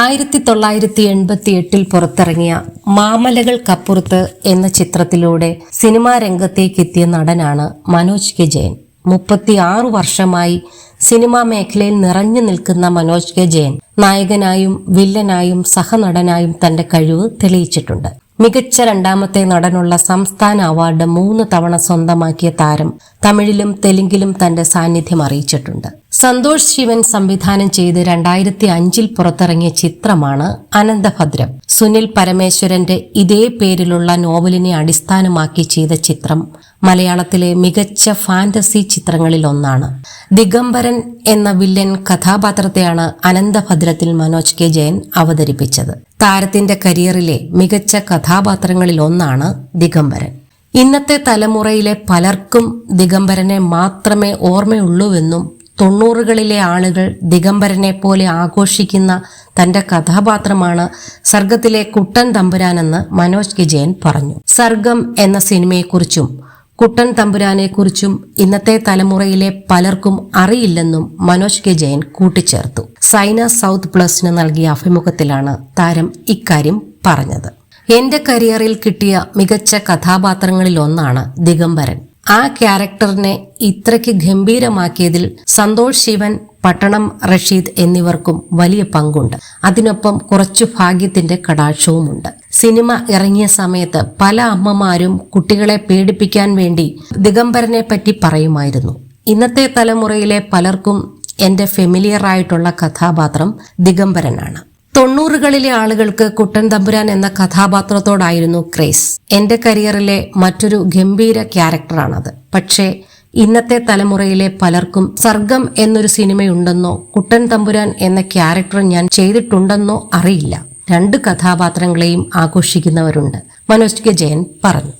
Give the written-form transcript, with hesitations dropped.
1988 പുറത്തിറങ്ങിയ മാമലകൾക്കപ്പുറത്ത് എന്ന ചിത്രത്തിലൂടെ സിനിമാ രംഗത്തേക്കെത്തിയ നടനാണ് മനോജ് കെ ജയൻ. 36 വർഷമായി സിനിമാ മേഖലയിൽ നിറഞ്ഞു നിൽക്കുന്ന മനോജ് കെ ജയൻ നായകനായും വില്ലനായും സഹനടനായും തന്റെ കഴിവ് തെളിയിച്ചിട്ടുണ്ട്. മികച്ച രണ്ടാമത്തെ നടനുള്ള സംസ്ഥാന അവാർഡ് 3 തവണ സ്വന്തമാക്കിയ താരം തമിഴിലും തെലുങ്കിലും തന്റെ സാന്നിധ്യം അറിയിച്ചിട്ടുണ്ട്. സന്തോഷ് ശിവൻ സംവിധാനം ചെയ്ത് 2005 പുറത്തിറങ്ങിയ ചിത്രമാണ് അനന്തഭദ്രം. സുനിൽ പരമേശ്വരന്റെ ഇതേ പേരിലുള്ള നോവലിനെ അടിസ്ഥാനമാക്കി ചെയ്ത ചിത്രം മലയാളത്തിലെ മികച്ച ഫാന്റസി ചിത്രങ്ങളിൽ ഒന്നാണ്. ദിഗംബരൻ എന്ന വില്ലൻ കഥാപാത്രത്തെയാണ് അനന്തഭദ്രത്തിൽ മനോജ് കെ ജയൻ അവതരിപ്പിച്ചത്. താരത്തിന്റെ കരിയറിലെ മികച്ച കഥാപാത്രങ്ങളിൽ ഒന്നാണ് ദിഗംബരൻ. ഇന്നത്തെ തലമുറയിലെ പലർക്കും ദിഗംബരനെ മാത്രമേ ഓർമ്മയുള്ളൂവെന്നും 90കളിലെ ആളുകൾ ദിഗംബരനെ പോലെ ആഘോഷിക്കുന്ന തന്റെ കഥാപാത്രമാണ് സർഗത്തിലെ കുട്ടൻ തമ്പുരാനെന്ന് മനോജ് കെ ജയൻ പറഞ്ഞു. സർഗം എന്ന സിനിമയെക്കുറിച്ചും കുട്ടൻ തമ്പുരാനെക്കുറിച്ചും ഇന്നത്തെ തലമുറയിലെ പലർക്കും അറിയില്ലെന്നും മനോജ് കെ ജയൻ കൂട്ടിച്ചേർത്തു. സൈന സൗത്ത് പ്ലസിന് നൽകിയ അഭിമുഖത്തിലാണ് താരം ഇക്കാര്യം പറഞ്ഞത്. എന്റെ കരിയറിൽ കിട്ടിയ മികച്ച കഥാപാത്രങ്ങളിൽ ഒന്നാണ് ദിഗംബരൻ. ആ ക്യാരക്ടറിനെ ഇത്രയ്ക്ക് ഗംഭീരമാക്കിയതിൽ സന്തോഷ് ശിവൻ, പട്ടണം റഷീദ് എന്നിവർക്കും വലിയ പങ്കുണ്ട്. അതിനൊപ്പം കുറച്ചു ഭാഗ്യത്തിന്റെ കടാക്ഷവുമുണ്ട്. സിനിമ ഇറങ്ങിയ സമയത്ത് പല അമ്മമാരും കുട്ടികളെ പേടിപ്പിക്കാൻ വേണ്ടി ദിഗംബരനെ പറ്റി പറയുമായിരുന്നു. ഇന്നത്തെ തലമുറയിലെ പലർക്കും എന്റെ ഫെമിലിയർ ആയിട്ടുള്ള കഥാപാത്രം ദിഗംബരനാണ്. 90കളിലെ ആളുകൾക്ക് കുട്ടൻ തമ്പുരാൻ എന്ന കഥാപാത്രത്തോടായിരുന്നു ക്രേസ്. എന്റെ കരിയറിലെ മറ്റൊരു ഗംഭീര ക്യാരക്ടറാണത്. പക്ഷേ ഇന്നത്തെ തലമുറയിലെ പലർക്കും സർഗം എന്നൊരു സിനിമയുണ്ടെന്നോ കുട്ടൻ തമ്പുരാൻ എന്ന ക്യാരക്ടർ ഞാൻ ചെയ്തിട്ടുണ്ടെന്നോ അറിയില്ല. 2 കഥാപാത്രങ്ങളെയും ആഘോഷിക്കുന്നവരുണ്ട്, മനോജ് കെ ജയൻ പറഞ്ഞു.